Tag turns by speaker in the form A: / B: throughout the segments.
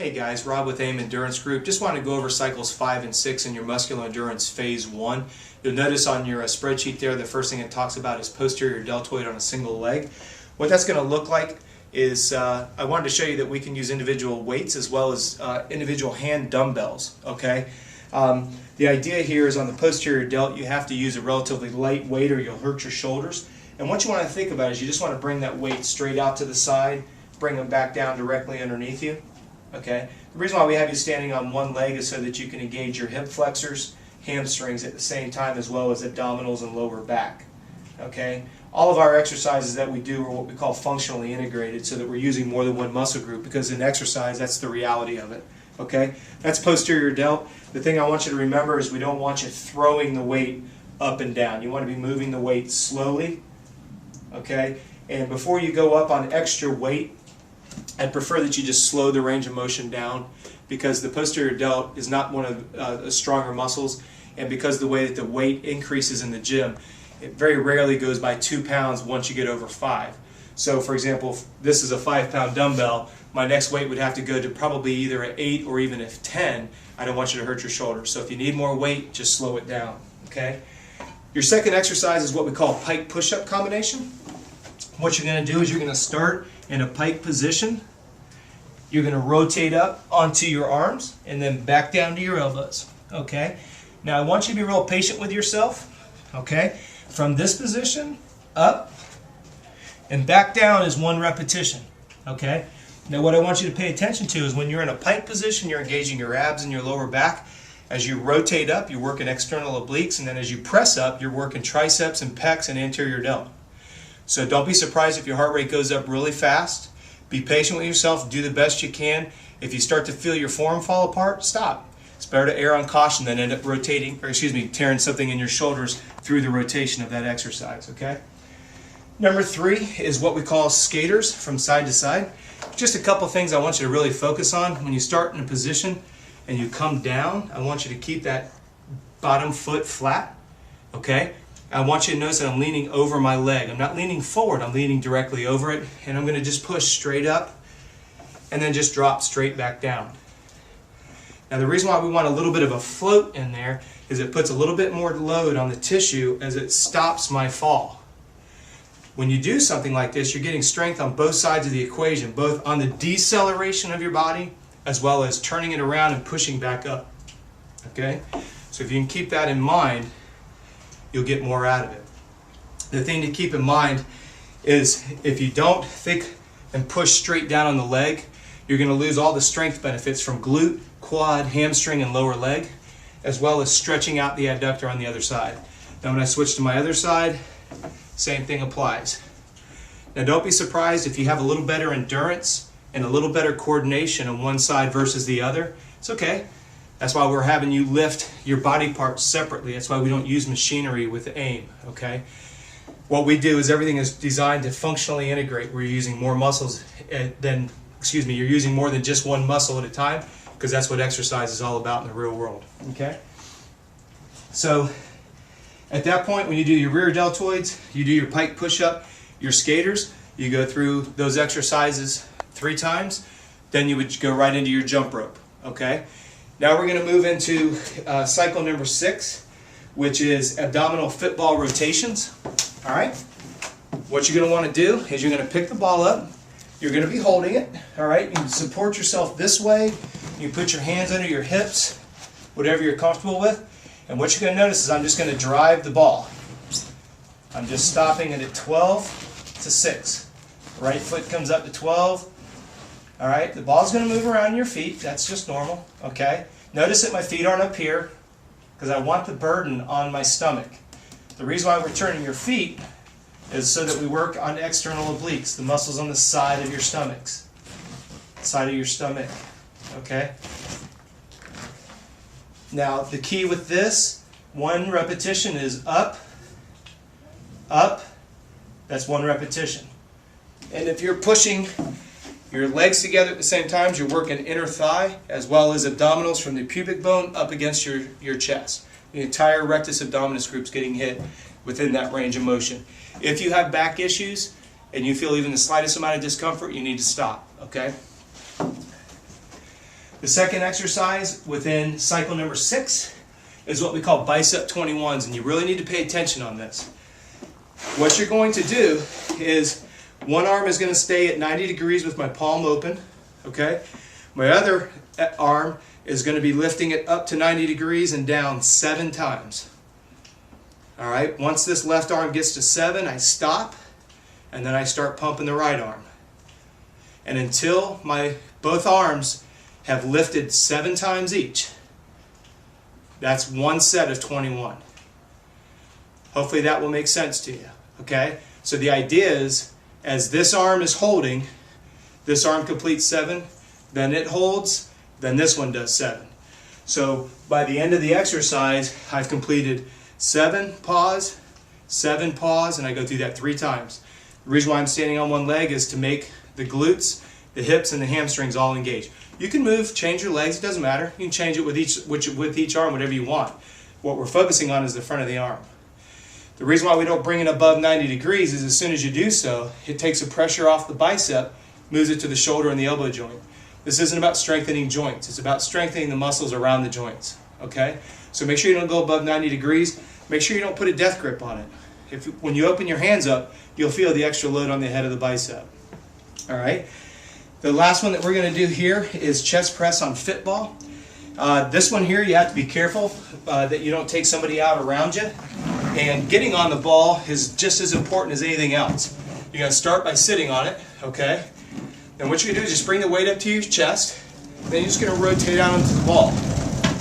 A: Hey guys, Rob with AIM Endurance Group. Just want to go over cycles 5 and 6 in your muscular endurance phase 1. You'll notice on your spreadsheet there, the first thing it talks about is posterior deltoid on a single leg. What that's going to look like is, I wanted to show you that we can use individual weights as well as individual hand dumbbells, okay? The idea here is on the posterior delt, you have to use a relatively light weight or you'll hurt your shoulders. And what you want to think about is you just want to bring that weight straight out to the side, bring them back down directly underneath you. Okay. The reason why we have you standing on one leg is so that you can engage your hip flexors, hamstrings at the same time, as well as abdominals and lower back. Okay. All of our exercises that we do are what we call functionally integrated, so that we're using more than one muscle group, because in exercise that's the reality of it. Okay. That's posterior delt. The thing I want you to remember is we don't want you throwing the weight up and down. You want to be moving the weight slowly. Okay. And before you go up on extra weight, I'd prefer that you just slow the range of motion down, because the posterior delt is not one of the stronger muscles, and because the way that the weight increases in the gym, it very rarely goes by 2 pounds once you get over 5. So for example, if this is a 5-pound dumbbell, my next weight would have to go to probably either an 8 or even a 10. I don't want you to hurt your shoulders. So if you need more weight, just slow it down. Okay? Your second exercise is what we call a pike push up combination. What you're going to do is you're going to start in a pike position. You're going to rotate up onto your arms and then back down to your elbows. Okay? Now I want you to be real patient with yourself. Okay? From this position, up and back down is 1 repetition. Okay? Now what I want you to pay attention to is when you're in a pike position, you're engaging your abs and your lower back. As you rotate up, you're working external obliques, and then as you press up, you're working triceps and pecs and anterior delt. So don't be surprised if your heart rate goes up really fast. Be patient with yourself. Do the best you can. If you start to feel your form fall apart, stop. It's better to err on caution than end up tearing something in your shoulders through the rotation of that exercise, okay? Number 3 is what we call skaters from side to side. Just a couple things I want you to really focus on. When you start in a position and you come down, I want you to keep that bottom foot flat, okay? I want you to notice that I'm leaning over my leg. I'm not leaning forward, I'm leaning directly over it, and I'm going to just push straight up and then just drop straight back down. Now the reason why we want a little bit of a float in there is it puts a little bit more load on the tissue as it stops my fall. When you do something like this, you're getting strength on both sides of the equation, both on the deceleration of your body as well as turning it around and pushing back up. Okay? So if you can keep that in mind, you'll get more out of it. The thing to keep in mind is if you don't think and push straight down on the leg, you're going to lose all the strength benefits from glute, quad, hamstring, and lower leg, as well as stretching out the adductor on the other side. Now when I switch to my other side, same thing applies. Now don't be surprised if you have a little better endurance and a little better coordination on one side versus the other. It's okay. That's why we're having you lift your body parts separately. That's why we don't use machinery with AIM, okay? What we do is everything is designed to functionally integrate. We're using more muscles you're using more than just one muscle at a time, because that's what exercise is all about in the real world, okay? So at that point, when you do your rear deltoids, you do your pike push-up, your skaters, you go through those exercises 3 times, then you would go right into your jump rope, okay? Now we're going to move into cycle number 6, which is abdominal football rotations. All right. What you're going to want to do is you're going to pick the ball up. You're going to be holding it. All right. You can support yourself this way. You put your hands under your hips, whatever you're comfortable with. And what you're going to notice is I'm just going to drive the ball. I'm just stopping it at 12 to 6. Right foot comes up to 12. All right, the ball's going to move around your feet. That's just normal, okay? Notice that my feet aren't up here because I want the burden on my stomach. The reason why we're turning your feet is so that we work on external obliques, the muscles on the side of your stomachs. Side of your stomach, okay? Now, the key with this, 1 repetition is up, up. That's 1 repetition. And if you're pushing your legs together at the same time, you're working inner thigh as well as abdominals from the pubic bone up against your chest. The entire rectus abdominis group's getting hit within that range of motion. If you have back issues and you feel even the slightest amount of discomfort, you need to stop, okay? The second exercise within cycle number 6 is what we call bicep 21s, and you really need to pay attention on this. What you're going to do is one arm is going to stay at 90 degrees with my palm open, okay? My other arm is going to be lifting it up to 90 degrees and down 7 times. All right, once this left arm gets to 7, I stop, and then I start pumping the right arm. And until my both arms have lifted 7 times each, that's one set of 21. Hopefully that will make sense to you, okay? So the idea is, as this arm is holding, this arm completes 7, then it holds, then this one does 7. So by the end of the exercise, I've completed 7, pause, 7, pause, and I go through that 3 times. The reason why I'm standing on one leg is to make the glutes, the hips, and the hamstrings all engage. You can move, change your legs, it doesn't matter. You can change it with each arm, whatever you want. What we're focusing on is the front of the arm. The reason why we don't bring it above 90 degrees is as soon as you do so, it takes the pressure off the bicep, moves it to the shoulder and the elbow joint. This isn't about strengthening joints, it's about strengthening the muscles around the joints, okay? So make sure you don't go above 90 degrees. Make sure you don't put a death grip on it. When you open your hands up, you'll feel the extra load on the head of the bicep. All right? The last one that we're going to do here is chest press on fit ball. This one here, you have to be careful that you don't take somebody out around you. And getting on the ball is just as important as anything else. You're going to start by sitting on it, okay? Then what you're going to do is just bring the weight up to your chest. Then you're just going to rotate out onto the ball.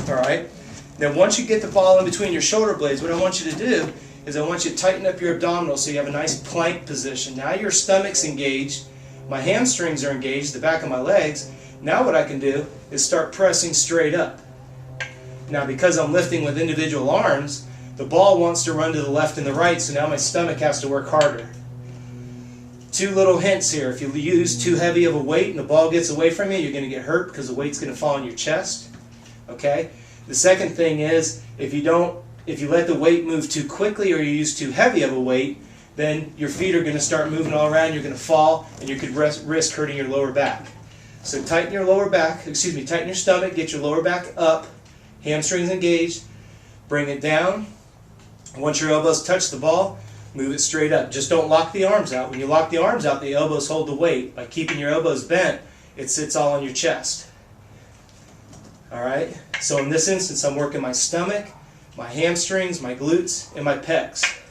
A: All right? Then once you get the ball in between your shoulder blades, what I want you to do is I want you to tighten up your abdominal so you have a nice plank position. Now your stomach's engaged, my hamstrings are engaged, the back of my legs. Now what I can do is start pressing straight up. Now because I'm lifting with individual arms, the ball wants to run to the left and the right, so now my stomach has to work harder. 2 little hints here. If you use too heavy of a weight and the ball gets away from you, you're going to get hurt because the weight's going to fall on your chest. Okay? The second thing is, if you let the weight move too quickly or you use too heavy of a weight, then your feet are going to start moving all around, you're going to fall, and you could risk hurting your lower back. So tighten your lower back, tighten your stomach, get your lower back up, hamstrings engaged, bring it down. Once your elbows touch the ball, move it straight up. Just don't lock the arms out. When you lock the arms out, the elbows hold the weight. By keeping your elbows bent, it sits all on your chest. Alright, so in this instance I'm working my stomach, my hamstrings, my glutes, and my pecs.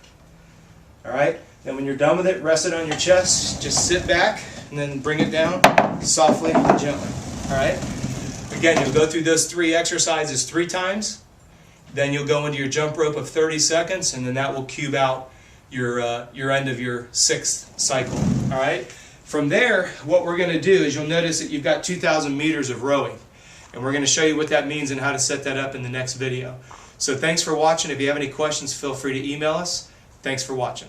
A: Alright, then when you're done with it, rest it on your chest, just sit back, and then bring it down softly and gently. Alright, again, you'll go through those 3 exercises 3 times, then you'll go into your jump rope of 30 seconds, and then that will cube out your end of your 6th cycle. Alright, from there, what we're going to do is you'll notice that you've got 2,000 meters of rowing. And we're going to show you what that means and how to set that up in the next video. So thanks for watching. If you have any questions, feel free to email us. Thanks for watching.